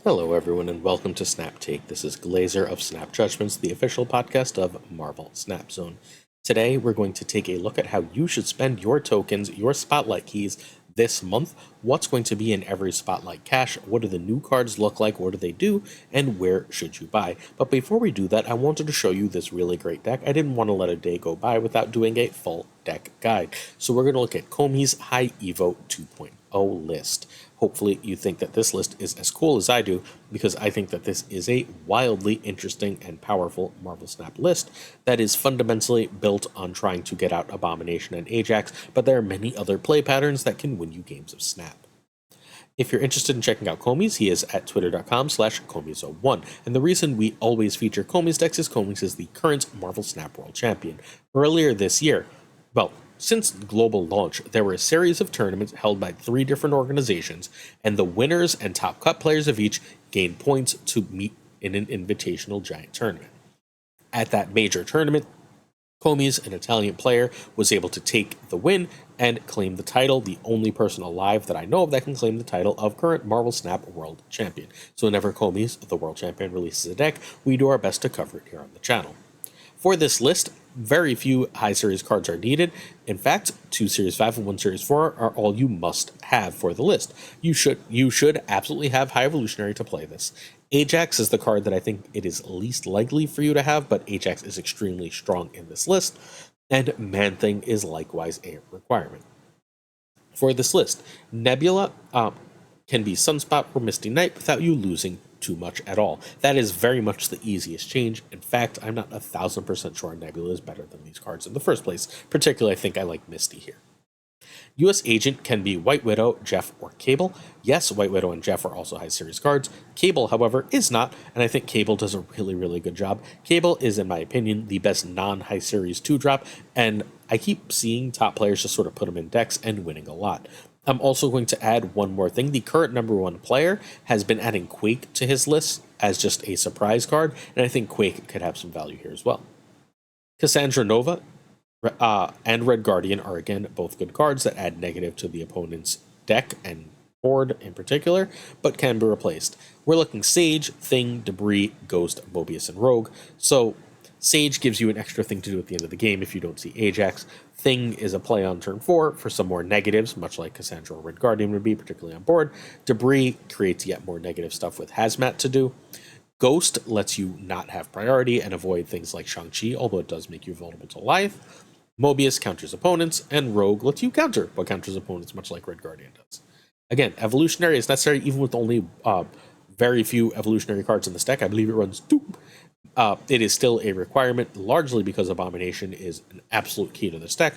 Hello, everyone, and welcome to Snap Take. This is Glazer of Snap Judgments, the official podcast of Marvel Snap Zone. Today, we're going to take a look at how you should spend your tokens, your Spotlight keys, this month. What's going to be in every Spotlight cache? What do the new cards look like? What do they do? And where should you buy? But before we do that, I wanted to show you this really great deck. I didn't want to let a day go by without doing a full deck guide. So we're going to look at Comey's High Evo 2.0 list. Hopefully you think that this list is as cool as I do, because I think that this is a wildly interesting and powerful Marvel Snap list that is fundamentally built on trying to get out Abomination and Ajax, but there are many other play patterns that can win you games of Snap. If you're interested in checking out Comey's, he is at twitter.com/Comeys01. And the reason we always feature Comey's decks is Comey's is the current Marvel Snap World Champion. Earlier this year, since global launch, there were a series of tournaments held by 3 different organizations, and the winners and top cut players of each gained points to meet in an invitational giant tournament. At that major tournament, Comey's, an Italian player, was able to take the win and claim the title, the only person alive that I know of that can claim the title of current Marvel Snap World Champion. So whenever Comey's, the World Champion, releases a deck, we do our best to cover it here on the channel. For this list, very few high series cards are needed. In fact, 2 Series 5 and 1 Series 4 are all you must have for the list. You should absolutely have High Evolutionary to play this. Ajax is the card that I think it is least likely for you to have, but Ajax is extremely strong in this list, and Man-Thing is likewise a requirement. For this list, Nebula can be Sunspot or Misty Knight without you losing too much at all. That is very much the easiest change. In fact, I'm not 1000% sure Nebula is better than these cards in the first place. Particularly, I think I like Misty here. US Agent can be White Widow, Jeff, or Cable. Yes, White Widow and Jeff are also high series cards. Cable, however, is not, and I think Cable does a really, really good job. Cable is, in my opinion, the best non-high series 2-drop, and I keep seeing top players just sort of put him in decks and winning a lot. I'm also going to add one more thing. The current #1 player has been adding Quake to his list as just a surprise card, and I think Quake could have some value here as well. Cassandra Nova and Red Guardian are again both good cards that add negative to the opponent's deck and board in particular, but can be replaced. We're looking Sage, Thing, Debris, Ghost, Mobius, and Rogue. So Sage gives you an extra thing to do at the end of the game if you don't see Ajax. Thing is a play on turn 4 for some more negatives, much like Cassandra or Red Guardian would be, particularly on board. Debris creates yet more negative stuff with Hazmat to do. Ghost lets you not have priority and avoid things like Shang-Chi, although it does make you vulnerable to life. Mobius counters opponents, and Rogue lets you counter what counters opponents, much like Red Guardian does. Again, Evolutionary is necessary even with only very few Evolutionary cards in this deck. I believe it runs 2. It is still a requirement, largely because Abomination is an absolute key to this deck.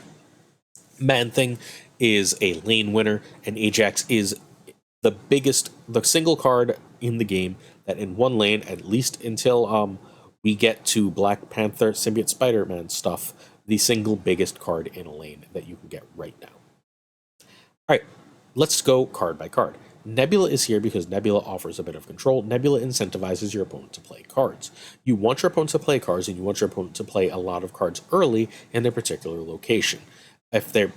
Man-Thing is a lane winner, and Ajax is the single card in the game that in one lane, at least until we get to Black Panther, Symbiote Spider-Man stuff, the single biggest card in a lane that you can get right now. Alright, let's go card by card. Nebula is here because Nebula offers a bit of control. Nebula incentivizes your opponent to play cards. You want your opponent to play cards, and you want your opponent to play a lot of cards early in their particular location. If they're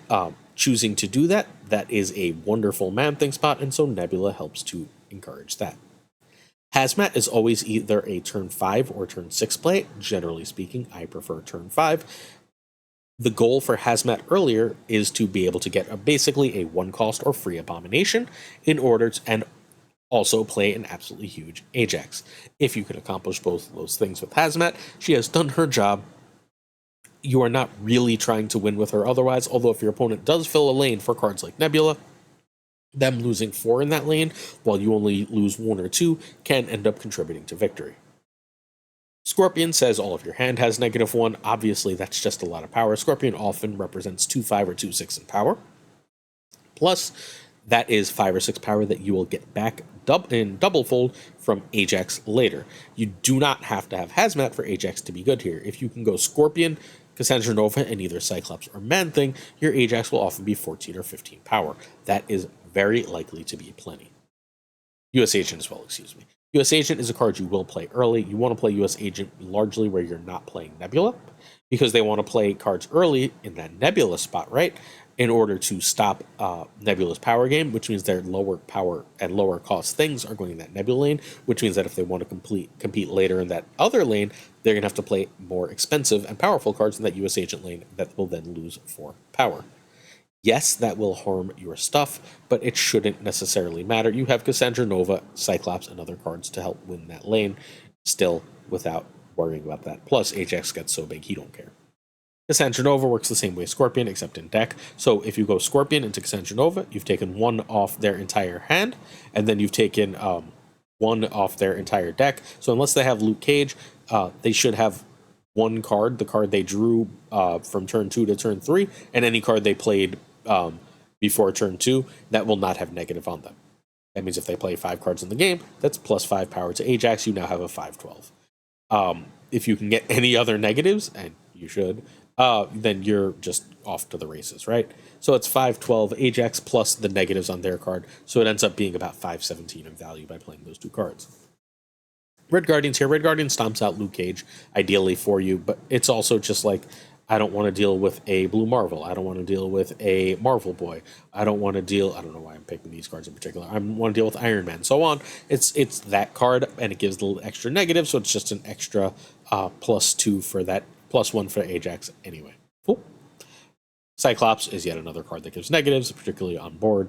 choosing to do that, that is a wonderful Man-Thing spot, and so Nebula helps to encourage that. Hazmat is always either a turn 5 or turn 6 play. Generally speaking, I prefer turn 5. The goal for Hazmat earlier is to be able to get basically a 1-cost or free Abomination in order to, and also play an absolutely huge Ajax. If you can accomplish both of those things with Hazmat, she has done her job. You are not really trying to win with her otherwise, although if your opponent does fill a lane for cards like Nebula, them losing 4 in that lane, while you only lose 1 or 2, can end up contributing to victory. Scorpion says all of your hand has -1. Obviously, that's just a lot of power. Scorpion often represents 2/5 or 2/6 in power. Plus, that is 5 or 6 power that you will get back in double fold from Ajax later. You do not have to have Hazmat for Ajax to be good here. If you can go Scorpion, Cassandra Nova, and either Cyclops or Man-Thing, your Ajax will often be 14 or 15 power. That is very likely to be plenty. US Agent as well, excuse me. US Agent is a card you will play early. You want to play US Agent largely where you're not playing Nebula, because they want to play cards early in that Nebula spot, right? in order to stop Nebula's power game, which means their lower power and lower cost things are going in that Nebula lane, which means that if they want to compete later in that other lane, they're going to have to play more expensive and powerful cards in that US Agent lane that will then lose 4 power. Yes, that will harm your stuff, but it shouldn't necessarily matter. You have Cassandra Nova, Cyclops, and other cards to help win that lane still without worrying about that. Plus, Ajax gets so big, he don't care. Cassandra Nova works the same way Scorpion, except in deck. So if you go Scorpion into Cassandra Nova, you've taken 1 off their entire hand, and then you've taken 1 off their entire deck. So unless they have Luke Cage, they should have 1 card, the card they drew from turn 2 to turn 3, and any card they played before turn 2 that will not have negative on them. That means if they play 5 cards in the game, that's plus 5 power to Ajax. You now have a 5/12. If you can get any other negatives, and you should, then you're just off to the races, right? So it's 5/12 Ajax plus the negatives on their card, so it ends up being about 5/17 in value by playing those 2 cards. Red Guardian's here. Red Guardian stomps out Luke Cage, ideally for you, but it's also just like, I don't want to deal with a Blue Marvel. I don't want to deal with a Marvel Boy. I don't want to deal... I don't know why I'm picking these cards in particular. I want to deal with Iron Man, so on. It's that card, and it gives a little extra negative, so it's just an extra +2 for that, +1 for Ajax anyway. Cool. Cyclops is yet another card that gives negatives, particularly on board.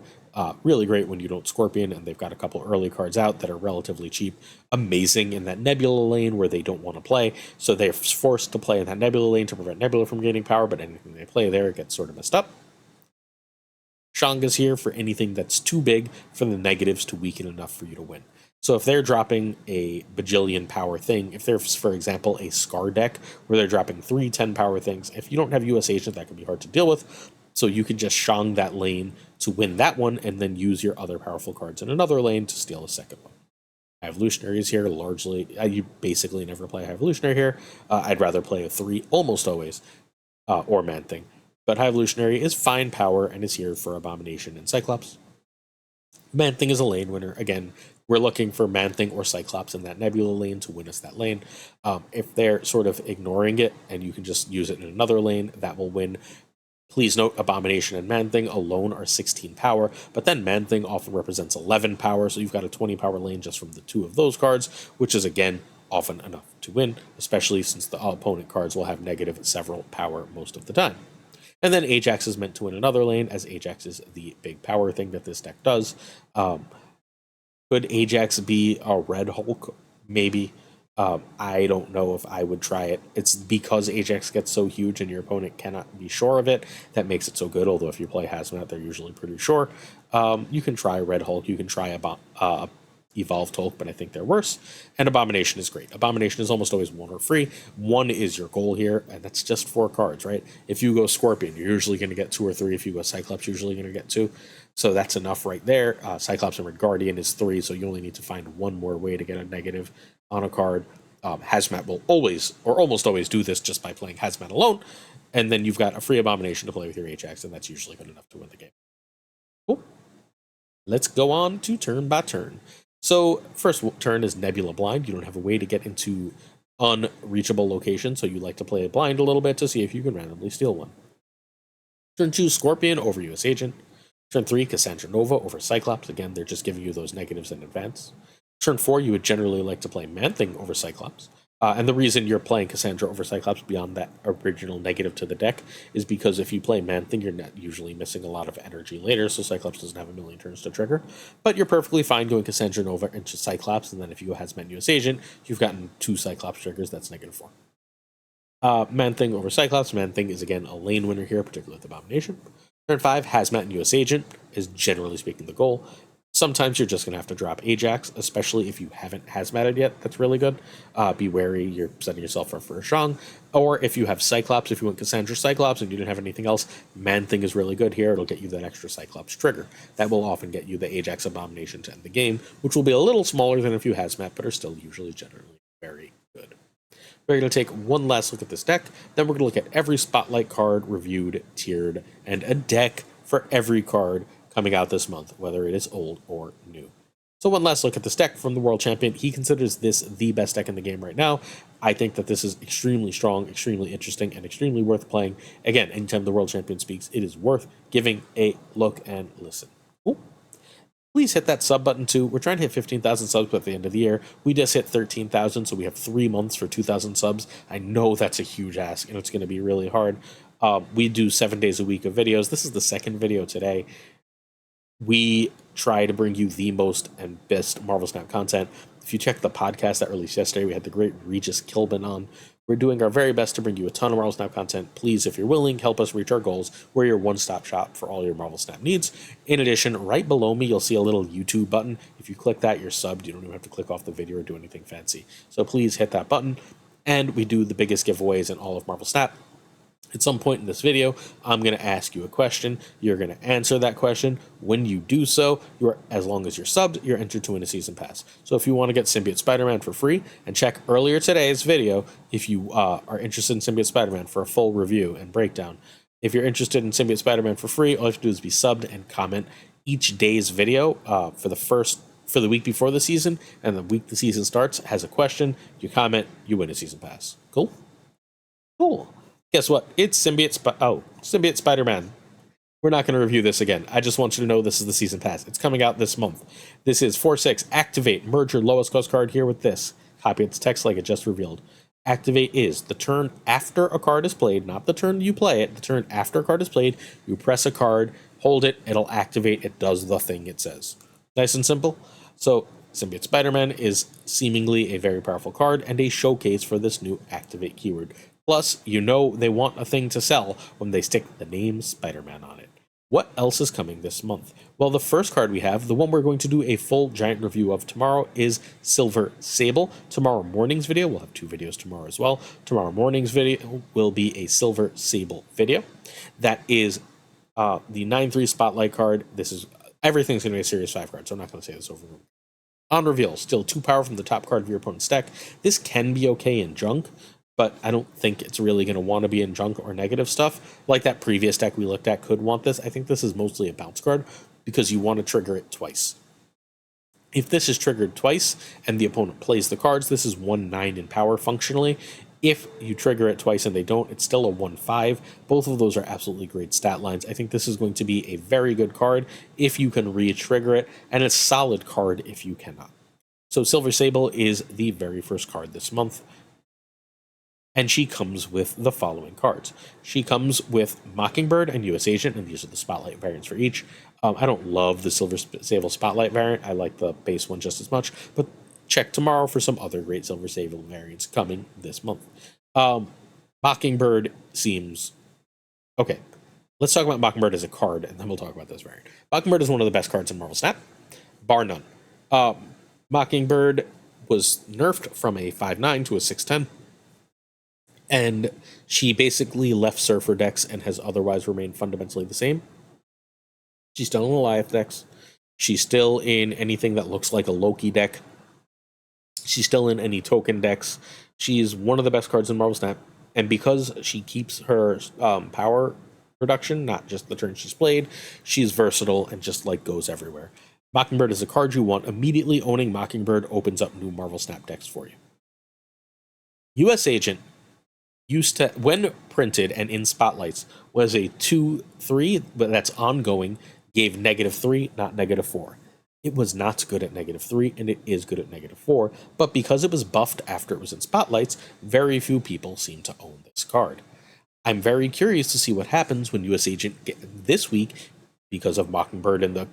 Really great when you don't Scorpion, and they've got a couple early cards out that are relatively cheap. Amazing in that Nebula lane where they don't want to play, so they're forced to play in that Nebula lane to prevent Nebula from gaining power, but anything they play there gets sort of messed up. Shanga's here for anything that's too big for the negatives to weaken enough for you to win. So if they're dropping a bajillion power thing, if there's, for example, a Scar deck where they're dropping 3 10 power things, if you don't have US Agent, that can be hard to deal with. So you can just Shang that lane to win that one and then use your other powerful cards in another lane to steal a second one. High Evolutionary is here largely. You basically never play High Evolutionary here. I'd rather play a 3 almost always, or Man-Thing. But High Evolutionary is fine power and is here for Abomination and Cyclops. Man-Thing is a lane winner. Again, we're looking for Man-Thing or Cyclops in that Nebula lane to win us that lane. If they're sort of ignoring it and you can just use it in another lane, that will win. Please note, Abomination and Man-Thing alone are 16 power, but then Man-Thing often represents 11 power, so you've got a 20 power lane just from the 2 of those cards, which is, again, often enough to win, especially since the opponent cards will have negative several power most of the time. And then Ajax is meant to win another lane, as Ajax is the big power thing that this deck does. Could Ajax be a Red Hulk? Maybe. I don't know if I would try it. It's because Ajax gets so huge and your opponent cannot be sure of it that makes it so good, although if you play Hazmat, they're usually pretty sure. You can try Red Hulk, you can try Evolved Hulk, but I think they're worse. And Abomination is great. Abomination is almost always 1 or free. 1 is your goal here, and that's just 4 cards, right? If you go Scorpion, you're usually going to get 2 or 3. If you go Cyclops, you're usually going to get 2. So that's enough right there. Cyclops and Red Guardian is 3, so you only need to find 1 more way to get a negative on a card. Hazmat will always, or almost always, do this just by playing Hazmat alone, and then you've got a free Abomination to play with your Ajax, and that's usually good enough to win the game. Cool. Let's go on to turn by turn. So first turn is Nebula Blind. You don't have a way to get into unreachable locations, so you like to play blind a little bit to see if you can randomly steal one. Turn 2, Scorpion over US Agent. Turn 3, Cassandra Nova over Cyclops. Again, they're just giving you those negatives in advance. Turn 4, you would generally like to play Man-Thing over Cyclops. And the reason you're playing Cassandra over Cyclops beyond that original negative to the deck is because if you play Man-Thing, you're not usually missing a lot of energy later, so Cyclops doesn't have a million turns to trigger. But you're perfectly fine going Cassandra Nova into Cyclops, and then if you go Hazmat US Agent, you've gotten 2 Cyclops triggers, that's -4. Man-Thing over Cyclops. Man-Thing is, again, a lane winner here, particularly with Abomination. Turn 5, Hazmat and US Agent is generally speaking the goal. Sometimes you're just going to have to drop Ajax, especially if you haven't Hazmatted yet. That's really good. Be wary, you're setting yourself up for a Shang. Or if you have Cyclops, if you want Cassandra Cyclops and you didn't have anything else, Man-Thing is really good here. It'll get you that extra Cyclops trigger. That will often get you the Ajax Abomination to end the game, which will be a little smaller than if you Hazmat, but are still usually generally very good. We're going to take one last look at this deck, then we're going to look at every Spotlight card reviewed, tiered, and a deck for every card coming out this month, whether it is old or new. So one last look at this deck from the World Champion. He considers this the best deck in the game right now. I think that this is extremely strong, extremely interesting, and extremely worth playing. Again, anytime the World Champion speaks, it is worth giving a look and listen. Ooh. Please hit that sub button too. We're trying to hit 15,000 subs at the end of the year. We just hit 13,000, so we have 3 months for 2,000 subs. I know that's a huge ask, and it's going to be really hard. We do 7 days a week of videos. This is the second video today. We try to bring you the most and best Marvel Snap content. If you check the podcast that released yesterday, we had the great Regis Kilbin on. We're doing our very best to bring you a ton of Marvel Snap content. Please, if you're willing, help us reach our goals. We're your one-stop shop for all your Marvel Snap needs. In addition, right below me, you'll see a little YouTube button. If you click that, you're subbed. You don't even have to click off the video or do anything fancy. So please hit that button. And we do the biggest giveaways in all of Marvel Snap. At some point in this video, I'm going to ask you a question. You're going to answer that question. When you do so, as long as you're subbed, you're entered to win a season pass. So if you want to get Symbiote Spider-Man for free, and check earlier today's video if you are interested in Symbiote Spider-Man for a full review and breakdown. If you're interested in Symbiote Spider-Man for free, all you have to do is be subbed and comment each day's video for the week before the season, and the week the season starts has a question. You comment, you win a season pass. Cool? Cool. Guess what? It's Symbiote Spider-Man. We're not going to review this again. I just want you to know this is the season pass. It's coming out this month. This is 4/6. Activate. Merge your lowest cost card here with this. Copy its text like it just revealed. Activate is the turn after a card is played, not the turn you play it. The turn after a card is played, you press a card, hold it, it'll activate. It does the thing it says. Nice and simple. So Symbiote Spider-Man is seemingly a very powerful card and a showcase for this new activate keyword. Plus, you know they want a thing to sell when they stick the name Spider-Man on it. What else is coming this month? Well, the first card we have, the one we're going to do a full giant review of tomorrow, is Silver Sable. Tomorrow morning's video, we'll have 2 videos tomorrow as well. Tomorrow morning's video will be a Silver Sable video. That is the 9/3 Spotlight card. Everything's going to be a Series 5 card, so I'm not going to say this over. On reveal, still 2 power from the top card of your opponent's deck. This can be okay in junk, but I don't think it's really going to want to be in junk or negative stuff. Like that previous deck we looked at could want this. I think this is mostly a bounce card because you want to trigger it twice. If this is triggered twice and the opponent plays the cards, this is 1/9 in power functionally. If you trigger it twice and they don't, it's still a 1/5. Both of those are absolutely great stat lines. I think this is going to be a very good card if you can re-trigger it, and a solid card if you cannot. So Silver Sable is the very first card this month. And she comes with the following cards. She comes with Mockingbird and U.S. Agent, and these are the Spotlight variants for each. I don't love the Silver Sable Spotlight variant. I like the base one just as much, but check tomorrow for some other great Silver Sable variants coming this month. Mockingbird seems... Okay, let's talk about Mockingbird as a card, and then we'll talk about this variant. Mockingbird is one of the best cards in Marvel Snap, bar none. Mockingbird was nerfed from a 5/9 to a 6/10. And she basically left Surfer decks and has otherwise remained fundamentally the same. She's still in Goliath decks. She's still in anything that looks like a Loki deck. She's still in any token decks. She's one of the best cards in Marvel Snap. And because she keeps her power production, not just the turn she's played, she's versatile and just goes everywhere. Mockingbird is a card you want. Immediately owning Mockingbird opens up new Marvel Snap decks for you. U.S. Agent used to, when printed and in spotlights, was a 2/3, but that's ongoing, gave -3, not -4. It was not good at -3, and it is good at -4, but because it was buffed after it was in spotlights, very few people seem to own this card. I'm very curious to see what happens when U.S. Agent this week, because of Mockingbird and the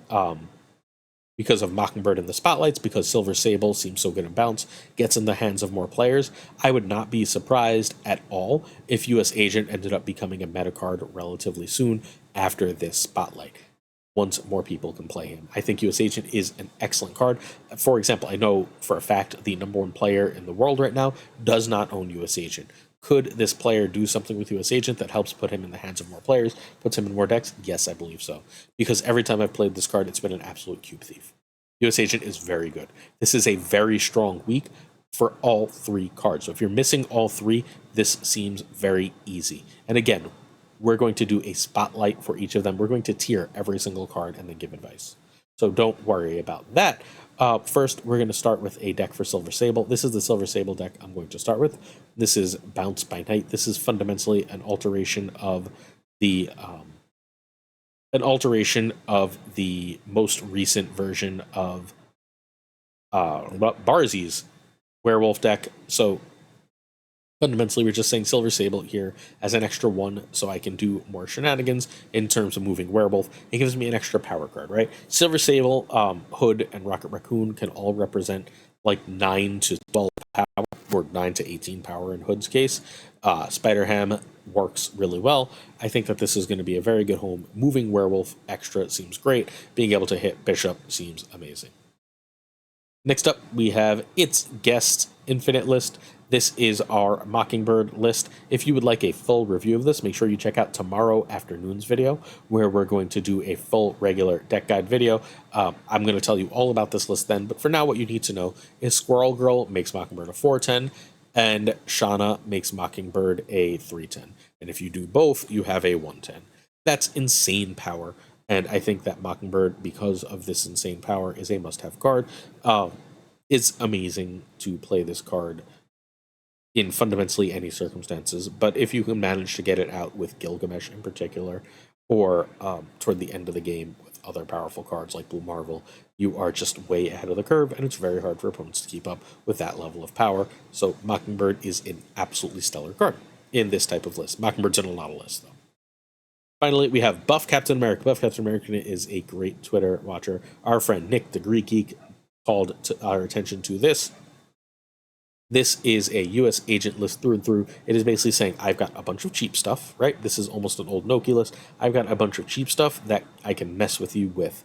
spotlights, because Silver Sable seems so good in bounce, gets in the hands of more players. I would not be surprised at all if U.S. Agent ended up becoming a meta card relatively soon after this spotlight, once more people can play him. I think U.S. Agent is an excellent card. For example, I know for a fact the #1 player in the world right now does not own U.S. Agent. Could this player do something with U.S. Agent that helps put him in the hands of more players, puts him in more decks? Yes, I believe so. Because every time I've played this card, it's been an absolute cube thief. U.S. Agent is very good. This is a very strong week for all 3 cards. So if you're missing all 3, this seems very easy. And again, we're going to do a spotlight for each of them. We're going to tier every single card and then give advice. So don't worry about that. First, we're going to start with a deck for Silver Sable. This is the Silver Sable deck I'm going to start with. This is Bounce by Night. This is fundamentally an alteration of the most recent version of Barzy's werewolf deck. So fundamentally, we're just saying Silver Sable here as an extra one, so I can do more shenanigans in terms of moving werewolf. It gives me an extra power card, right? Silver Sable, Hood, and Rocket Raccoon can all represent like 9 to 12 power, or 9 to 18 power in Hood's case. Spider Ham works really well. I think that this is going to be a very good home. Moving werewolf extra seems great. Being able to hit Bishop seems amazing. Next up, we have It's Guest Infinite list. This is our Mockingbird list. If you would like a full review of this, make sure you check out tomorrow afternoon's video, where we're going to do a full regular deck guide video. I'm going to tell you all about this list then, but for now, what you need to know is Squirrel Girl makes Mockingbird a 4/10, and Shauna makes Mockingbird a 3/10. And if you do both, you have a 1/10. That's insane power. And I think that Mockingbird, because of this insane power, is a must-have card. It's amazing to play this card in fundamentally any circumstances, but if you can manage to get it out with Gilgamesh in particular, or toward the end of the game with other powerful cards like Blue Marvel, you are just way ahead of the curve, and it's very hard for opponents to keep up with that level of power. So Mockingbird is an absolutely stellar card in this type of list. Mockingbird's in a lot of lists, though. Finally, we have Buff Captain America. Buff Captain America is a great Twitter watcher. Our friend Nick, the Greek Geek, called our attention to this. This is a U.S. agent list through and through. It is basically saying, I've got a bunch of cheap stuff, right? This is almost an old Noki list. I've got a bunch of cheap stuff that I can mess with you with.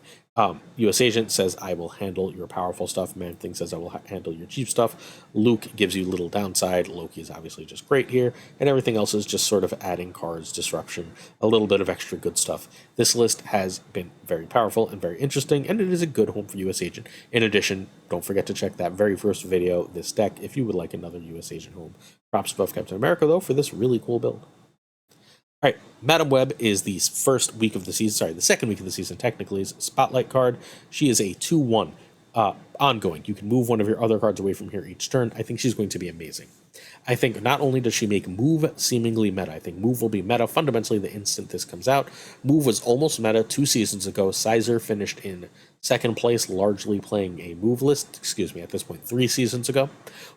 U.S. agent says, I will handle your powerful stuff. Man-Thing says, I will handle your cheap stuff. Luke gives you little downside. Loki is obviously just great here. And everything else is just sort of adding cards, disruption, a little bit of extra good stuff. This list has been very powerful and very interesting, and it is a good home for U.S. agent. In addition, don't forget to check that very first video, this deck, if you would like another U.S. agent home. Props to Buff Captain America, though, for this really cool build. All right, Madam Web is the second week of the season, technically, is Spotlight card. She is a 2/1 ongoing. You can move one of your other cards away from here each turn. I think she's going to be amazing. I think not only does she make Move seemingly meta, I think Move will be meta fundamentally the instant this comes out. Move was almost meta 2 seasons ago. Sizer finished in second place, largely playing a Move list, at this point 3 seasons ago,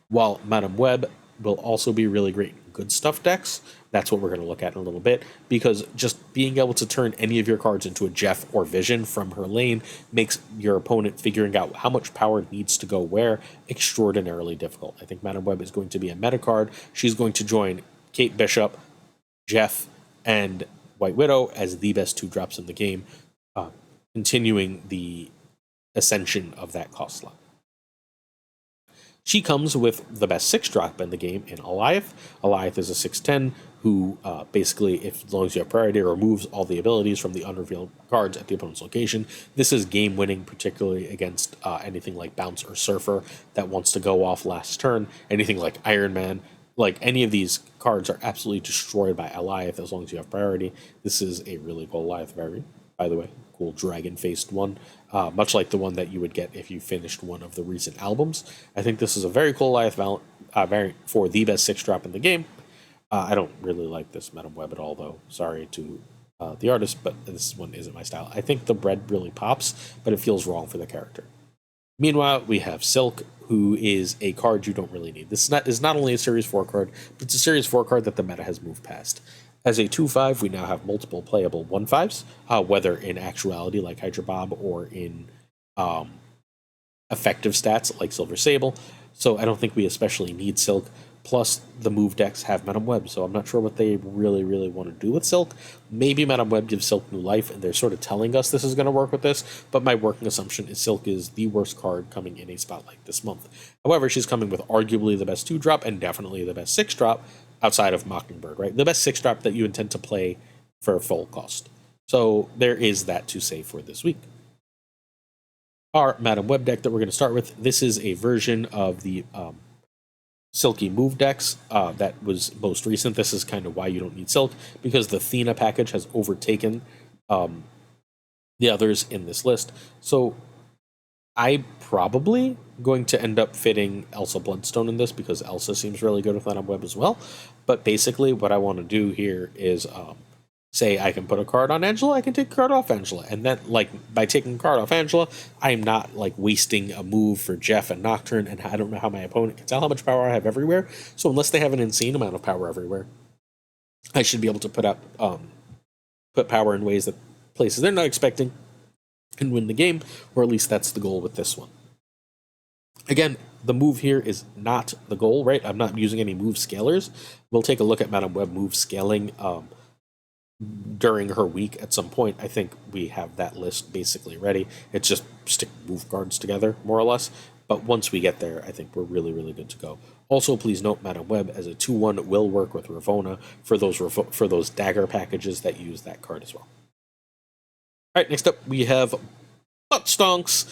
while Madam Web will also be really great in good stuff decks. That's what we're going to look at in a little bit, because just being able to turn any of your cards into a Jeff or Vision from her lane makes your opponent figuring out how much power needs to go where extraordinarily difficult. I think Madam Web is going to be a meta card. She's going to join Kate Bishop, Jeff, and White Widow as the best 2-drops in the game, continuing the ascension of that cost slot. She comes with the best 6-drop in the game in Alioth. Alioth is a 6/10 who basically, as long as you have priority, removes all the abilities from the unrevealed cards at the opponent's location. This is game-winning, particularly against anything like Bounce or Surfer that wants to go off last turn. Anything like Iron Man. Like, any of these cards are absolutely destroyed by Alioth as long as you have priority. This is a really cool Alioth variant, by the way. Cool dragon-faced one, much like the one that you would get if you finished one of the recent albums. I think this is a very cool Alioth variant for the best 6-drop in the game. I don't really like this Madam Web at all, though. Sorry to the artist, but this one isn't my style. I think the bread really pops, but it feels wrong for the character. Meanwhile, we have Silk, who is a card you don't really need. This is not only a Series 4 card, but it's a Series 4 card that the meta has moved past. As a 2/5, we now have multiple playable 1/5s, whether in actuality like Hydra Bob or in effective stats like Silver Sable. So I don't think we especially need Silk. Plus, the move decks have Madam Web, so I'm not sure what they really, really want to do with Silk. Maybe Madam Web gives Silk new life, and they're sort of telling us this is going to work with this, but my working assumption is Silk is the worst card coming in a Spotlight this month. However, she's coming with arguably the best 2-drop and definitely the best 6-drop outside of Mockingbird, right? The best 6-drop that you intend to play for full cost. So there is that to say for this week. Our Madam Web deck that we're going to start with, this is a version of the Silky move decks that was most recent. This is kind of why you don't need Silk, because the Thena package has overtaken the others in this list. So I'm probably going to end up fitting Elsa Bloodstone in this because Elsa seems really good with Venom Web as well. But basically, what I want to do here is say I can put a card on Angela, I can take a card off Angela. And then, like, by taking a card off Angela, I'm not, like, wasting a move for Jeff and Nocturne, and I don't know how my opponent can tell how much power I have everywhere. So unless they have an insane amount of power everywhere, I should be able to put power in ways that places they're not expecting and win the game, or at least that's the goal with this one. Again, the move here is not the goal, right? I'm not using any move scalers. We'll take a look at Madame Web move scaling during her week at some point. I think we have that list basically ready. It's just stick move cards together, more or less. But once we get there, I think we're really, really good to go. Also, please note Madame Web as a 2/1 will work with Ravonna for those dagger packages that use that card as well. All right, next up we have Butt Stonks.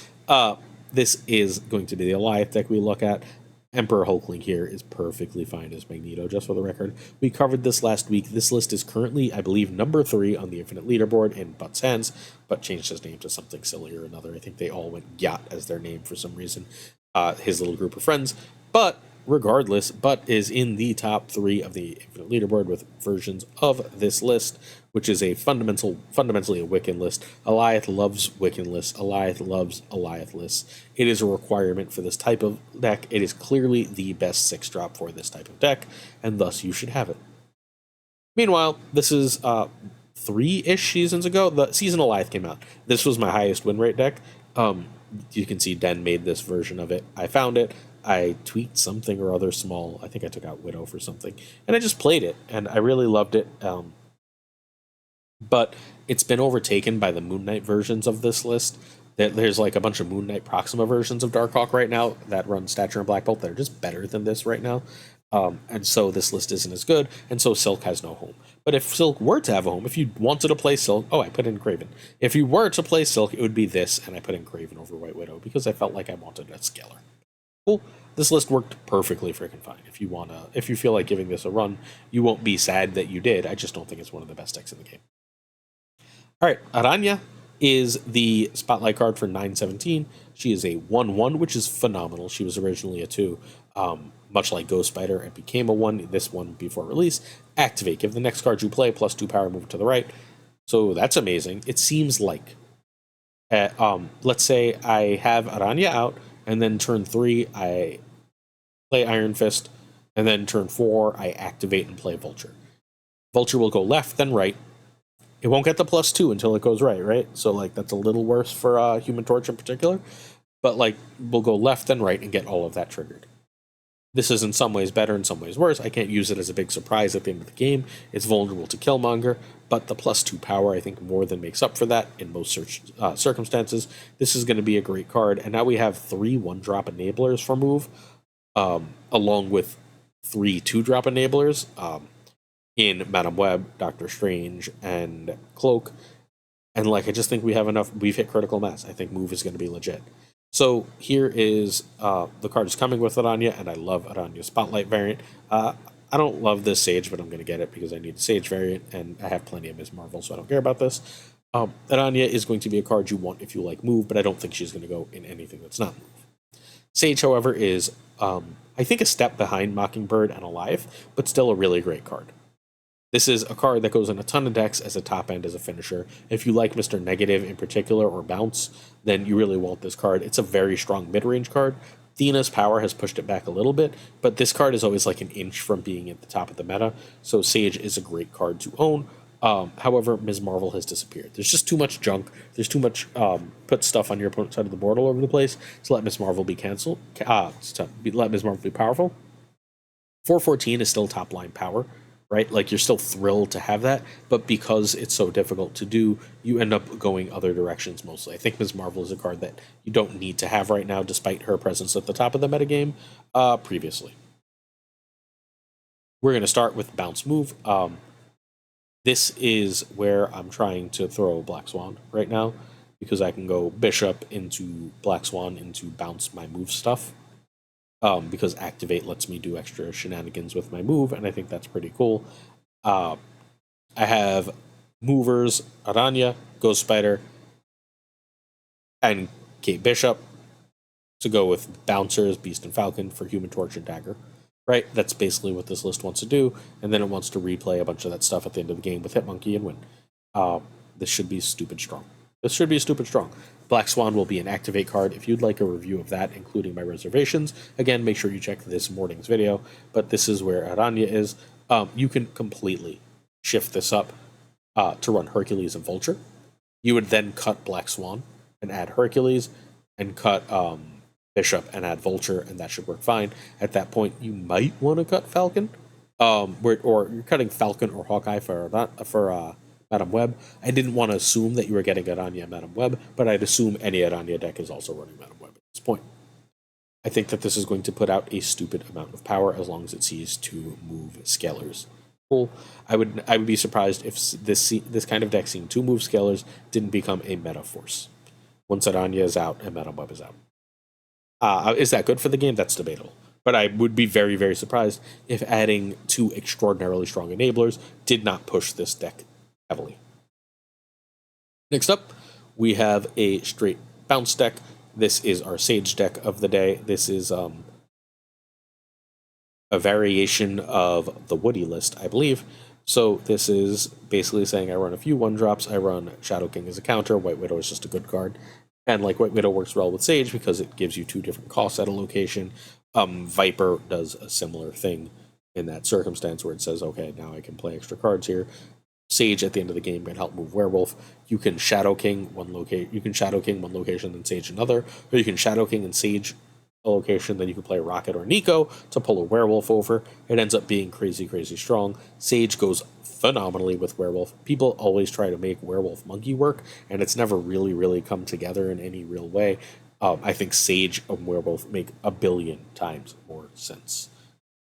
This is going to be the Goliath deck we look at. Emperor Hulkling here is perfectly fine as Magneto, just for the record. We covered this last week. This list is currently, I believe, number 3 on the Infinite Leaderboard in Butt's hands, but changed his name to something silly or another. I think they all went Yacht as their name for some reason, his little group of friends. But regardless, Butt is in the top 3 of the Infinite Leaderboard with versions of this list, which is a fundamentally a Wiccan list. Goliath loves Wiccan lists. Goliath loves Goliath lists. It is a requirement for this type of deck. It is clearly the best 6-drop for this type of deck, and thus you should have it. Meanwhile, this is 3-ish seasons ago. The season Goliath came out. This was my highest win rate deck. You can see Den made this version of it. I found it. I tweaked something or other small. I think I took out Widow for something, and I just played it, and I really loved it. But it's been overtaken by the Moon Knight versions of this list. There's like a bunch of Moon Knight Proxima versions of Darkhawk right now that run Stature and Black Bolt that are just better than this right now. And so this list isn't as good, and so Silk has no home. But if Silk were to have a home, if you wanted to play Silk, I put in Craven. If you were to play Silk, it would be this, and I put in Craven over White Widow because I felt like I wanted a scaler. Cool. This list worked perfectly freaking fine. If you feel like giving this a run, you won't be sad that you did. I just don't think it's one of the best decks in the game. All right, Aranya is the spotlight card for 917. She is a 1/1, which is phenomenal. She was originally a 2, much like Ghost Spider, and became a 1. This one before release. Activate. Give the next card you play +2 power, move it to the right. So that's amazing. It seems like, let's say I have Aranya out, and then turn 3 I play Iron Fist, and then turn 4 I activate and play Vulture. Vulture will go left, then right. It won't get the +2 until it goes right? So, like, that's a little worse for Human Torch in particular. But, like, we'll go left and right and get all of that triggered. This is in some ways better, in some ways worse. I can't use it as a big surprise at the end of the game. It's vulnerable to Killmonger, but the +2 power, I think, more than makes up for that in most circumstances. This is going to be a great card. And now we have 3 1-drop enablers for move, along with 3 2-drop enablers. In Madame Web, Doctor Strange, and Cloak. And, like, I just think we have enough. We've hit critical mass. I think move is going to be legit. So here is the card is coming with Aranya, and I love Aranya's Spotlight variant. I don't love this Sage, but I'm going to get it because I need a Sage variant, and I have plenty of Ms. Marvel, so I don't care about this. Aranya is going to be a card you want if you like move, but I don't think she's going to go in anything that's not move. Sage, however, is, I think, a step behind Mockingbird and Alive, but still a really great card. This is a card that goes in a ton of decks as a top end, as a finisher. If you like Mr. Negative in particular, or Bounce, then you really want this card. It's a very strong mid-range card. Thena's power has pushed it back a little bit, but this card is always like an inch from being at the top of the meta, so Sage is a great card to own. However, Ms. Marvel has disappeared. There's just too much junk. There's too much put stuff on your opponent's side of the board all over the place to let Ms. Marvel be canceled. Let Ms. Marvel be powerful. 414 is still top line power, right? Like, you're still thrilled to have that, but because it's so difficult to do, you end up going other directions mostly. I think Ms. Marvel is a card that you don't need to have right now, despite her presence at the top of the metagame previously. We're going to start with Bounce Move. This is where I'm trying to throw Black Swan right now, because I can go Bishop into Black Swan into Bounce my move stuff. Because Activate lets me do extra shenanigans with my move, and I think that's pretty cool. I have movers, Aranya, Ghost Spider, and Kate Bishop. to go with Bouncers, Beast and Falcon for Human Torch and Dagger. Right? That's basically what this list wants to do, and then it wants to replay a bunch of that stuff at the end of the game with Hitmonkey and win. This should be stupid strong. This should be stupid strong. Black Swan will be an activate card. If you'd like a review of that, including my reservations, again, make sure you check this morning's video, but this is where Aranya is. You can completely shift this up to run Hercules and Vulture. You would then cut Black Swan and add Hercules, and cut Bishop and add Vulture, and that should work fine. At that point, you might want to cut Falcon, or you're cutting Falcon or Hawkeye for Madame Web. I didn't want to assume that you were getting Aranya and Madame Web, but I'd assume any Aranya deck is also running Madame Web at this point. I think that this is going to put out a stupid amount of power as long as it sees 2 move scalers. Cool. I would be surprised if this kind of deck seeing 2 move scalers didn't become a meta force once Aranya is out and Madame Web is out. Is that good for the game? That's debatable. But I would be very, very surprised if adding 2 extraordinarily strong enablers did not push this deck heavily. Next up, we have a straight bounce deck. This is our Sage deck of the day. This is a variation of the Woody list, I believe. So this is basically saying I run a few 1-drops. I run Shadow King as a counter. White Widow is just a good card. And like White Widow works well with Sage because it gives you 2 different costs at a location. Viper does a similar thing in that circumstance where it says, okay, now I can play extra cards here. Sage at the end of the game can help move Werewolf. You can Shadow King one location, then Sage another, or you can Shadow King and Sage a location, then you can play Rocket or Nico to pull a Werewolf over. It ends up being crazy, crazy strong. Sage goes phenomenally with Werewolf. People always try to make Werewolf Monkey work, and it's never really, really come together in any real way. I think Sage and Werewolf make 1 billion times more sense.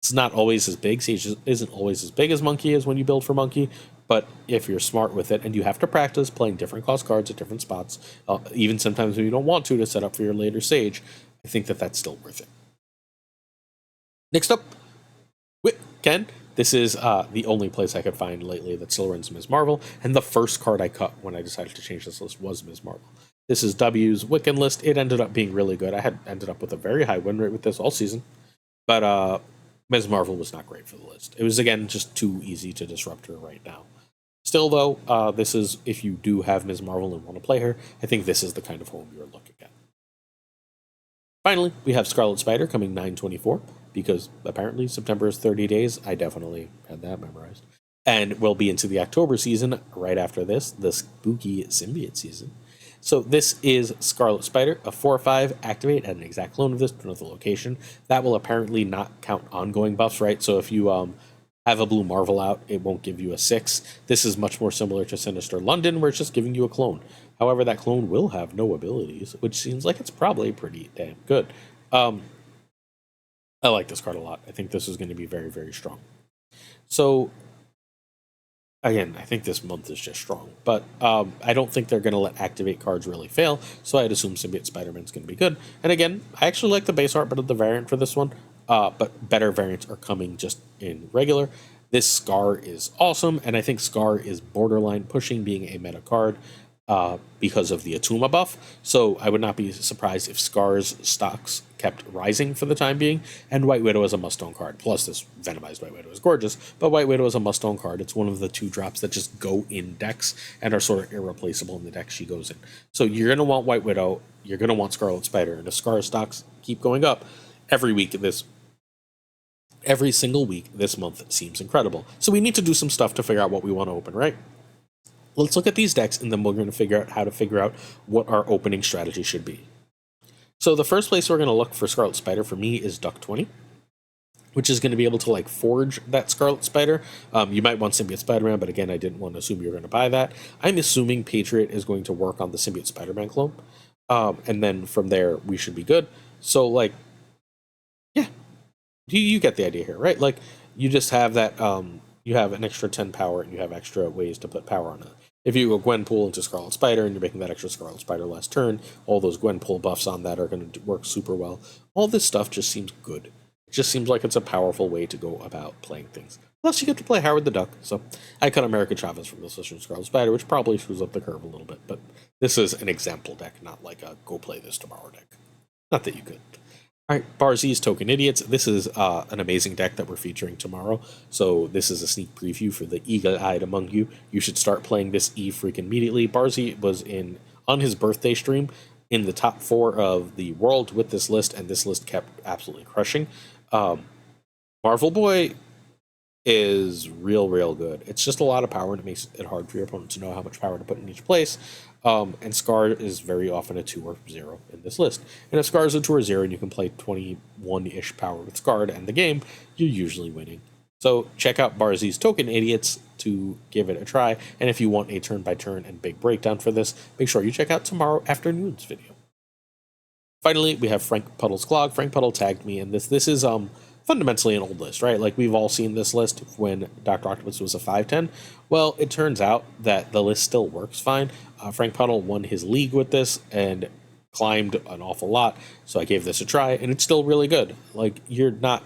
It's not always as big. Sage isn't always as big as Monkey is when you build for Monkey, but if you're smart with it, and you have to practice playing different cost cards at different spots, even sometimes when you don't want to set up for your later Sage, I think that that's still worth it. Next up, Ken. This is the only place I could find lately that still runs Ms. Marvel, and the first card I cut when I decided to change this list was Ms. Marvel. This is W's Wiccan list. It ended up being really good. I had ended up with a very high win rate with this all season, but Ms. Marvel was not great for the list. It was, again, just too easy to disrupt her right now. Still, though, this is, if you do have Ms. Marvel and want to play her, I think this is the kind of home you're looking at. Finally, we have Scarlet Spider coming 9/24, because apparently September is 30 days. I definitely had that memorized. And we'll be into the October season right after this, the spooky symbiote season. So this is Scarlet Spider, a 4/5, activate at an exact clone of this to another location. That will apparently not count ongoing buffs, right? So if you have a blue Marvel out, it won't give you a 6. This is much more similar to Sinister London, where it's just giving you a clone. However, that clone will have no abilities, which seems like it's probably pretty damn good. I like this card a lot. I think this is going to be very, very strong. So again, I think this month is just strong, but I don't think they're going to let activate cards really fail, so I'd assume Symbiote Spider-Man's going to be good. And again, I actually like the base art better than the variant for this one, but better variants are coming just in regular. This Scar is awesome, and I think Scar is borderline pushing being a meta card because of the Atuma buff, so I would not be surprised if Scar's stocks kept rising for the time being, and White Widow is a must-own card. Plus, this Venomized White Widow is gorgeous, but White Widow is a must-own card. It's one of the 2-drops that just go in decks and are sort of irreplaceable in the deck she goes in. So you're going to want White Widow, you're going to want Scarlet Spider, and if Scar's stocks keep going up every single week this month seems incredible. So we need to do some stuff to figure out what we want to open, right? Let's look at these decks, and then we're going to figure out how to figure out what our opening strategy should be. So the first place we're going to look for Scarlet Spider for me is Duck 20, which is going to be able to like forge that Scarlet Spider. You might want Symbiote Spider-Man, but again, I didn't want to assume you're going to buy that. I'm assuming Patriot is going to work on the Symbiote Spider-Man clone, and then from there we should be good. So like, yeah, you get the idea here, right? Like you just have that. You have an extra 10 power, and you have extra ways to put power on it. If you go Gwenpool into Scarlet Spider, and you're making that extra Scarlet Spider last turn, all those Gwenpool buffs on that are going to work super well. All this stuff just seems good. It just seems like it's a powerful way to go about playing things. Plus, you get to play Howard the Duck, so I cut America Chavez from this list from Scarlet Spider, which probably screws up the curve a little bit, but this is an example deck, not like a go play this tomorrow deck. Not that you could. All right, Barzi's Token Idiots. This is an amazing deck that we're featuring tomorrow. So this is a sneak preview for the eagle-eyed among you. You should start playing this freaking immediately. Barzi was on his birthday stream in the top 4 of the world with this list, and this list kept absolutely crushing. Marvel Boy is real good. It's just a lot of power, and it makes it hard for your opponent to know how much power to put in each place. And Scar is very often a 2 or 0 in this list. And if Scar is a 2 or 0 and you can play 21-ish power with Scar to end the game, you're usually winning. So check out Barzi's Token Idiots to give it a try. And if you want a turn-by-turn and big breakdown for this, make sure you check out tomorrow afternoon's video. Finally, we have Frank Puddle's Clog. Frank Puddle tagged me in this. This is fundamentally an old list, right? Like, we've all seen this list when Dr. Octopus was a 5/10. Well, it turns out that the list still works fine. Frank Puddle won his league with this and climbed an awful lot, so I gave this a try, and it's still really good. Like, you're not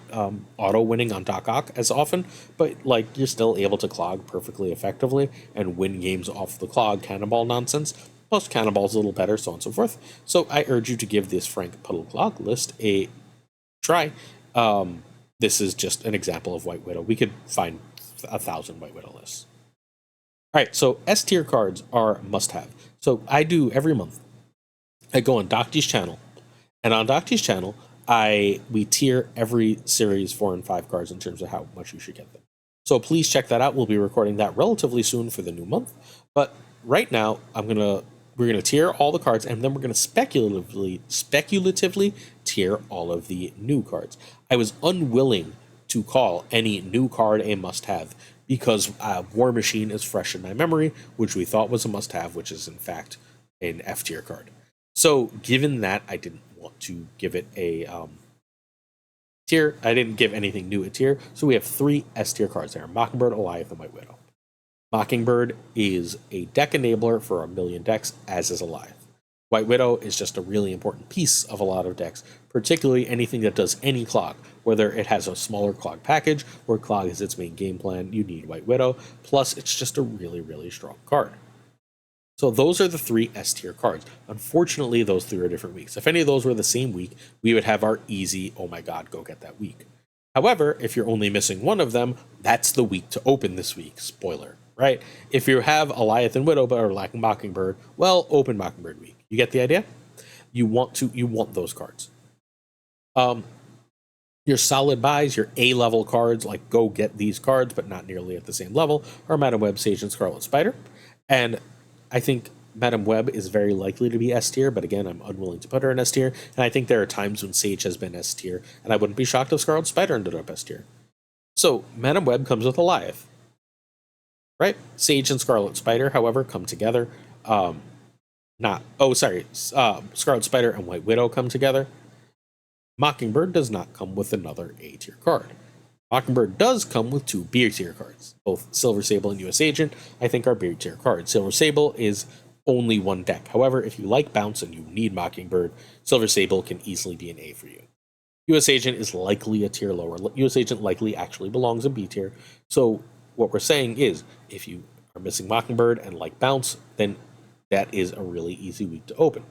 auto-winning on Doc Ock as often, but, like, you're still able to clog perfectly effectively and win games off the clog cannonball nonsense. Most cannonballs a little better, so on and so forth. So I urge you to give this Frank Puddle clog list a try. This is just an example of White Widow. We could find 1,000 White Widow lists. All right, so S tier cards are must-have. So I do every month. I go on Docty's channel, and on Docty's channel, we tier every series 4 and 5 cards in terms of how much you should get them. So please check that out. We'll be recording that relatively soon for the new month. But right now, we're gonna tier all the cards, and then we're gonna speculatively tier all of the new cards. I was unwilling to call any new card a must-have because War Machine is fresh in my memory, which we thought was a must-have, which is in fact an F tier card. So given that, I didn't want to give it a tier. I didn't give anything new a tier. So we have 3 S tier cards there: Mockingbird, Goliath, and White Widow. Mockingbird is a deck enabler for a million decks, as is Goliath. White Widow is just a really important piece of a lot of decks, particularly anything that does any clog. Whether it has a smaller clog package or clog is its main game plan, you need White Widow. Plus, it's just a really strong card. So those are the 3 S tier cards. Unfortunately, those 3 are different weeks. If any of those were the same week, we would have our easy, oh my god, go get that week. However, if you're only missing one of them, that's the week to open this week. Spoiler, right? If you have Goliath and Widow but are lacking Mockingbird, well, open Mockingbird week. You get the idea? You want those cards. Your solid buys, your A-level cards, like go get these cards, but not nearly at the same level, are Madam Web, Sage, and Scarlet Spider. And I think Madam Web is very likely to be S tier, but again, I'm unwilling to put her in S tier. And I think there are times when Sage has been S tier, and I wouldn't be shocked if Scarlet Spider ended up S tier. So Madam Web comes with Goliath, right? Sage and Scarlet Spider, however, come together. Scarlet Spider and White Widow come together. Mockingbird does not come with another A tier card. Mockingbird does come with 2 B tier cards. Both Silver Sable and US Agent, I think, are B tier cards. Silver Sable is only 1 deck. However, if you like bounce and you need Mockingbird, Silver Sable can easily be an A for you. US Agent is likely a tier lower. US Agent likely actually belongs in B tier. So what we're saying is, if you are missing Mockingbird and like bounce, then that is a really easy week to open.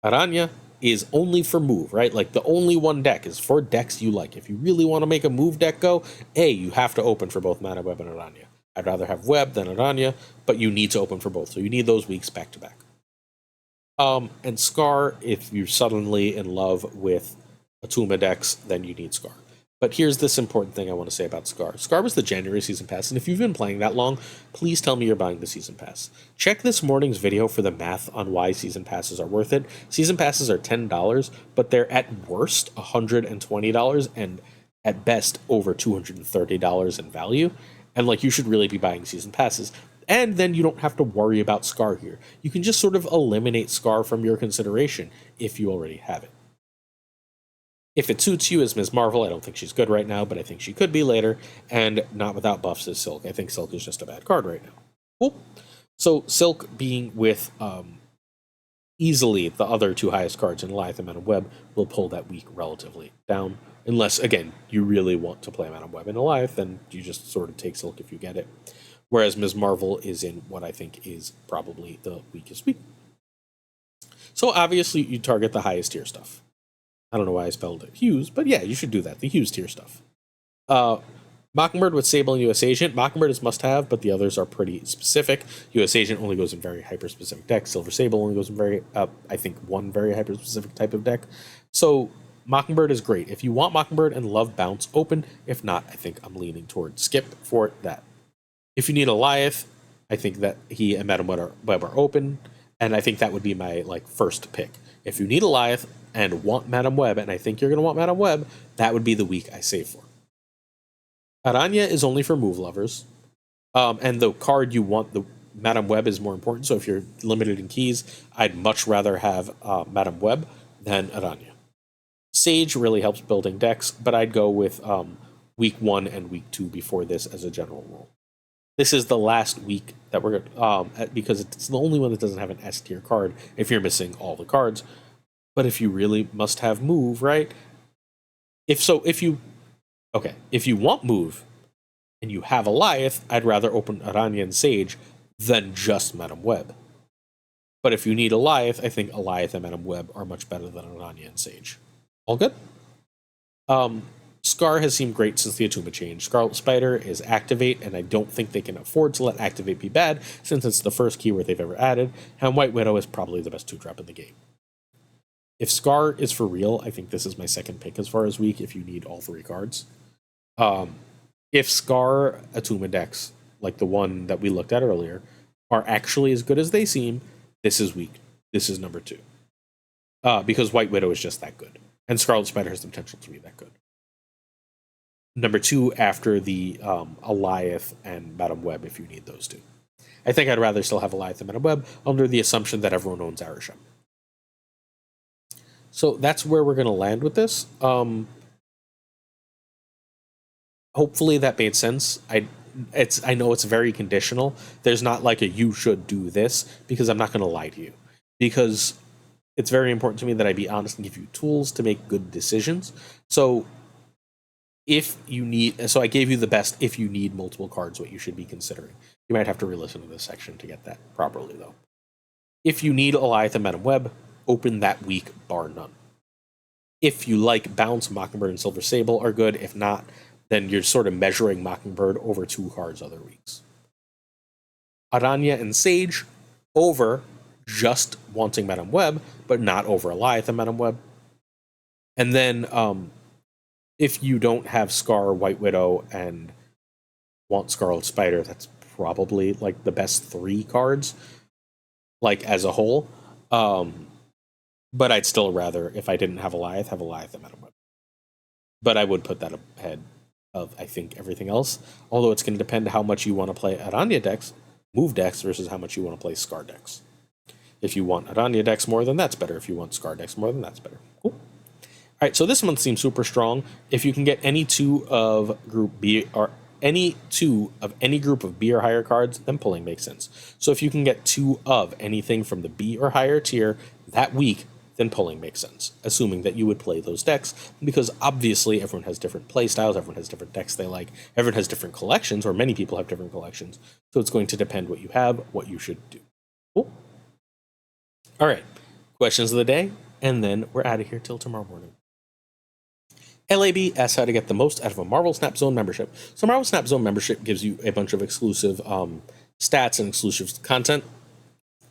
Aranya is only for move, right? Like, the only 1 deck is for decks you like. If you really want to make a move deck go, you have to open for both Mana Web and Aranya. I'd rather have Web than Aranya, but you need to open for both, so you need those weeks back to back. And Scar, if you're suddenly in love with Atuma decks, then you need Scar. But here's this important thing I want to say about Scar. Scar was the January Season Pass, and if you've been playing that long, please tell me you're buying the Season Pass. Check this morning's video for the math on why Season Passes are worth it. Season Passes are $10, but they're at worst $120, and at best over $230 in value. And, like, you should really be buying Season Passes. And then you don't have to worry about Scar here. You can just sort of eliminate Scar from your consideration if you already have it. If it suits you as Ms. Marvel, I don't think she's good right now, but I think she could be later, and not without buffs as Silk. I think Silk is just a bad card right now. Cool. So Silk being with easily the other 2 highest cards in Goliath and Madam Web will pull that week relatively down. Unless, again, you really want to play Madam Web and Goliath, then you just sort of take Silk if you get it. Whereas Ms. Marvel is in what I think is probably the weakest week. So obviously you target the highest tier stuff. I don't know why I spelled it Hughes, but yeah, you should do that. The Hughes tier stuff. Mockingbird with Sable and US Agent. Mockingbird is must-have, but the others are pretty specific. US Agent only goes in very hyper-specific decks. Silver Sable only goes in very, I think, one very hyper-specific type of deck. So Mockingbird is great. If you want Mockingbird and love Bounce, open. If not, I think I'm leaning towards skip for that. If you need Goliath, I think that he and Madam Web are open, and I think that would be my first pick. If you need Goliath and want Madam Web, and I think you're going to want Madam Web, that would be the week I save for. Aranya is only for move lovers, and the card you want, the Madam Web, is more important. So if you're limited in keys, I'd much rather have Madam Web than Aranya. Sage really helps building decks, but I'd go with week 1 and week 2 before this as a general rule. This is the last week that we're because it's the only one that doesn't have an S tier card if you're missing all the cards. But if you really must have move, right? If you want move and you have Goliath, I'd rather open Aranya and Sage than just Madam Web. But if you need Goliath, I think Goliath and Madam Web are much better than Aranya and Sage. All good? Scar has seemed great since the Attuma change. Scarlet Spider is Activate, and I don't think they can afford to let Activate be bad, since it's the first keyword they've ever added, and White Widow is probably the best 2-drop in the game. If Scar is for real, I think this is my second pick as far as week, if you need all 3 cards. If Scar Attuma decks, like the one that we looked at earlier, are actually as good as they seem, this is weak. This is number 2. Because White Widow is just that good, and Scarlet Spider has the potential to be that good. Number 2 after the Goliath and Madam Web, if you need those 2. I think I'd rather still have Goliath and Madam Web under the assumption that everyone owns arishem. So that's where we're going to land with this. Hopefully that made sense. I know it's very conditional. There's not like a you should do this, because I'm not going to lie to you. Because it's very important to me that I be honest and give you tools to make good decisions. So I gave you the best if you need multiple cards, what you should be considering. You might have to re-listen to this section to get that properly, though. If you need Goliath and Madam Web, open that week, bar none. If you like Bounce, Mockingbird and Silver Sable are good. If not, then you're sort of measuring Mockingbird over 2 cards other weeks. Aranya and Sage over just wanting Madam Web, but not over Goliath and Madam Web. And then if you don't have Scar, White Widow, and want Scarlet Spider, that's probably like the best 3 cards, like as a whole. But I'd still rather, if I didn't have Goliath and Madam Web. But I would put that ahead of, I think, everything else. Although it's going to depend how much you want to play Aranya decks, move decks, versus how much you want to play Scar decks. If you want Aranya decks more, then that's better. If you want Scar decks more, then that's better. Cool. All right, so this month seems super strong. If you can get any 2 of Group B or any 2 of any group of B or higher cards, then pulling makes sense. So if you can get 2 of anything from the B or higher tier that week, then pulling makes sense, assuming that you would play those decks, because obviously everyone has different play styles, everyone has different decks they like, everyone has different collections, or many people have different collections. So it's going to depend what you have, what you should do. Cool. All right, questions of the day, and then we're out of here till tomorrow morning. LAB asks how to get the most out of a Marvel Snap Zone membership. So Marvel Snap Zone membership gives you a bunch of exclusive stats and exclusive content.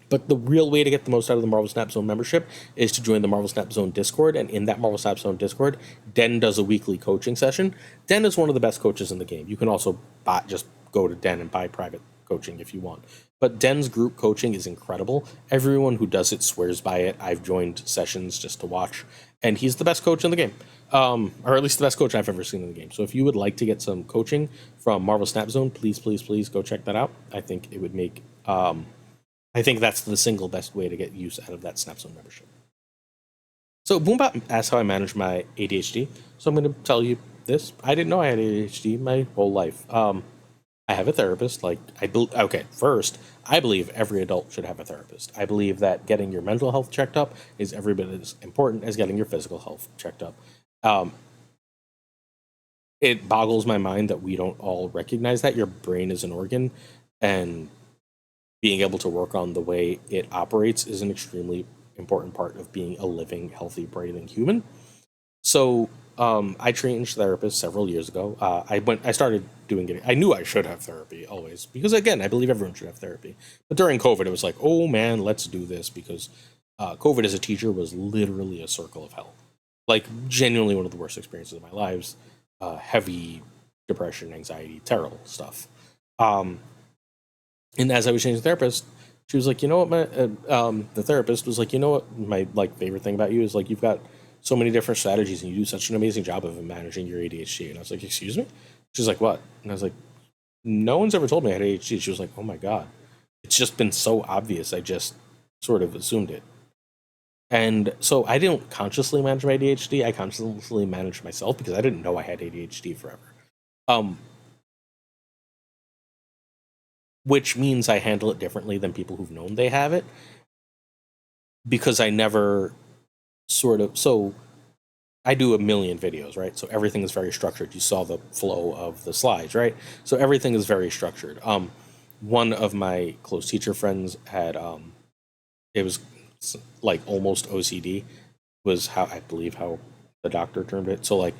But the real way to get the most out of the Marvel Snap Zone membership is to join the Marvel Snap Zone Discord. And in that Marvel Snap Zone Discord, Den does a weekly coaching session. Den is one of the best coaches in the game. You can also just go to Den and buy private coaching if you want. But Den's group coaching is incredible. Everyone who does it swears by it. I've joined sessions just to watch. And he's the best coach in the game. Or at least the best coach I've ever seen in the game. So if you would like to get some coaching from Marvel Snap Zone, please, please, please go check that out. I think it would make... I think that's the single best way to get use out of that Snap Zone membership. So Boombot asks how I manage my ADHD. So I'm going to tell you this. I didn't know I had ADHD my whole life. I have a therapist. First, I believe every adult should have a therapist. I believe that getting your mental health checked up is every bit as important as getting your physical health checked up. It boggles my mind that we don't all recognize that your brain is an organ, and being able to work on the way it operates is an extremely important part of being a living, healthy, breathing human. So I changed therapists several years ago. I started doing it. I knew I should have therapy always because, again, I believe everyone should have therapy. But during COVID, it was like, oh man, let's do this because COVID as a teacher was literally a circle of hell. Like, genuinely one of the worst experiences of my lives. Heavy depression, anxiety, terrible stuff. And as I was changing therapist, she was like, you know what, the therapist was like, you know what, my favorite thing about you is you've got so many different strategies and you do such an amazing job of managing your ADHD. And I was like, excuse me? She's like, what? And I was like, no one's ever told me I had ADHD. She was like, oh my God, it's just been so obvious. I just sort of assumed it. And so I didn't consciously manage my ADHD. I consciously managed myself because I didn't know I had ADHD forever. Which means I handle it differently than people who've known they have it. Because I never so I do a million videos, right? So everything is very structured. You saw the flow of the slides, right? So everything is very structured. One of my close teacher friends had, it was almost OCD, was how I believe how the doctor termed it. So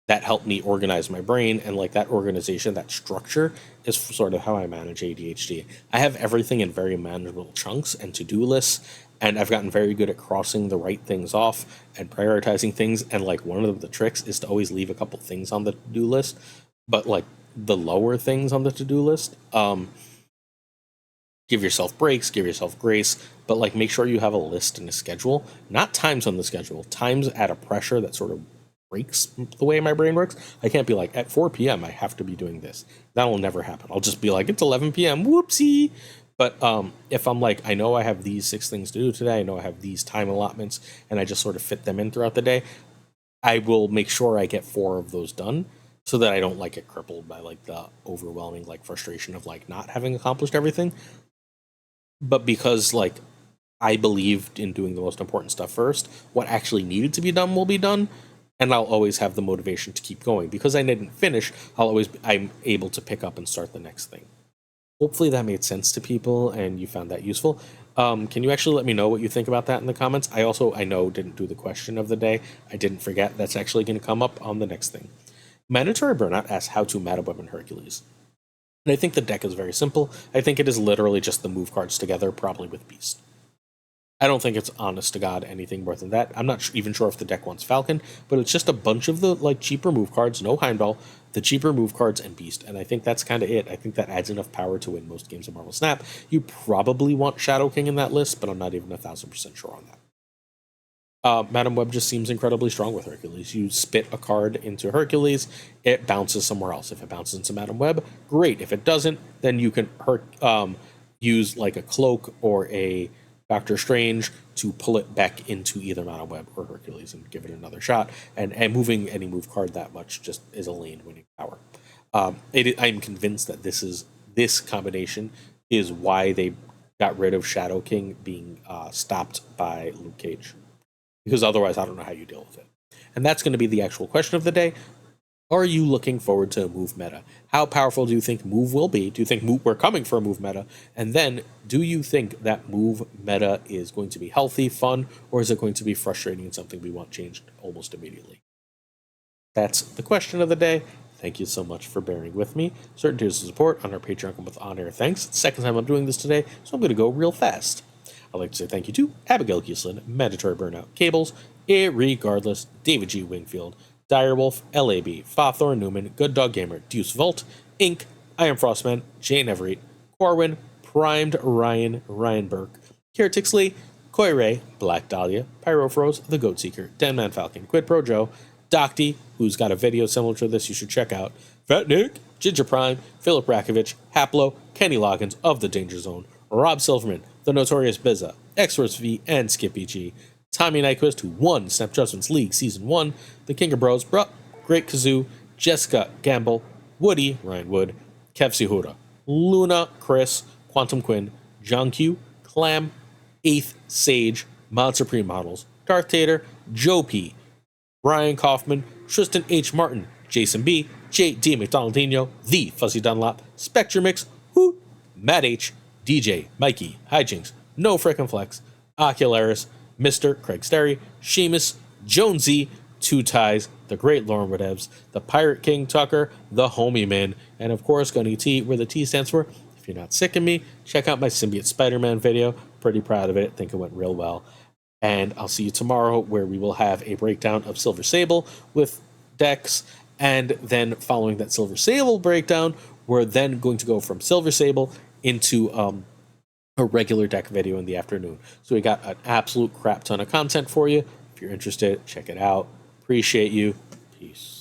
that helped me organize my brain, and that organization, that structure is sort of how I manage ADHD. I have everything in very manageable chunks and to-do lists, and I've gotten very good at crossing the right things off and prioritizing things. And one of the tricks is to always leave a couple things on the to-do list, but the lower things on the to-do list, give yourself breaks, give yourself grace, but make sure you have a list and a schedule, not times on the schedule, times at a pressure that sort of breaks the way my brain works. I can't be at 4 p.m. I have to be doing this. That will never happen. I'll just be it's 11 p.m. Whoopsie. But if I'm I know I have these 6 things to do today, I know I have these time allotments, and I just sort of fit them in throughout the day, I will make sure I get 4 of those done so that I don't get crippled by the overwhelming frustration of not having accomplished everything. But because I believed in doing the most important stuff first, what actually needed to be done will be done, and I'll always have the motivation to keep going. Because I didn't finish, I'm able to pick up and start the next thing. Hopefully that made sense to people and you found that useful. Can you actually let me know what you think about that in the comments? I know didn't do the question of the day. I didn't forget. That's actually going to come up on the next thing. Mandatory Burnout asks how to Manilow and Hercules. And I think the deck is very simple. I think it is literally just the move cards together, probably with Beast. I don't think it's honest to God anything more than that. I'm not even sure if the deck wants Falcon, but it's just a bunch of the cheaper move cards, no Heimdall, the cheaper move cards, and Beast. And I think that's kind of it. I think that adds enough power to win most games of Marvel Snap. You probably want Shadow King in that list, but I'm not even 1,000% sure on that. Madam Web just seems incredibly strong with Hercules. You spit a card into Hercules, it bounces somewhere else. If it bounces into Madam Web, great. If it doesn't, then you can use a cloak or a Doctor Strange to pull it back into either Madam Web or Hercules and give it another shot. And moving any move card that much just is a lane winning power. I'm convinced that this combination is why they got rid of Shadow King being stopped by Luke Cage. Because otherwise, I don't know how you deal with it. And that's going to be the actual question of the day. Are you looking forward to a move meta? How powerful do you think move will be? Do you think we're coming for a move meta? And then, do you think that move meta is going to be healthy, fun, or is it going to be frustrating and something we want changed almost immediately? That's the question of the day. Thank you so much for bearing with me. Certain tiers of support on our Patreon come with on-air thanks. It's the second time I'm doing this today, so I'm going to go real fast. I'd like to say thank you to Abigail Kieslin, Mandatory Burnout Cables, Irregardless, David G. Wingfield, Direwolf, LAB, FaThorNewman, Good Dog Gamer, Deuce Vault, Inc., I Am Frostman, Jane Everett, Corwin, Primed Ryan, Ryan Burke, Kier Tixley, Koi Ray, Black Dahlia, Pyrofroze, The Goat Seeker, Denman Falcon, Quid Pro Joe, Docty, who's got a video similar to this you should check out, Fat Nick, Ginger Prime, Philip Rakovich, Haplo, Kenny Loggins of The Danger Zone, Rob Silverman, The Notorious Bizza, Xworth V, and Skippy G, Tommy Nyquist, who won Snap Judgments League Season 1, The King of Bros, Great Kazoo, Jessica Gamble, Woody, Ryan Wood, Kev Sihura, Luna, Chris, Quantum Quinn, John Q, Clam, 8th Sage, Mod Supreme Models, Darth Tater, Joe P, Brian Kaufman, Tristan H. Martin, Jason B, J. D. McDonaldinho, The Fuzzy Dunlop, Spectre Mix, Matt H, DJ, Mikey, Hijinks, No Frickin' Flex, Ocularis, Mr. Craig Sterry, Sheamus, Jonesy, Two Ties, the Great Lauren Whatevs, the Pirate King Tuccrr, the Homie Man, and of course Gunny T, where the T stands for if you're not sick of me, check out my Symbiote Spider-Man video. Pretty proud of it. Think it went real well. And I'll see you tomorrow where we will have a breakdown of Silver Sable with decks. And then following that Silver Sable breakdown, we're then going to go from Silver Sable into a regular deck video in the afternoon. So we got an absolute crap ton of content for you. If you're interested, check it out. Appreciate you. Peace.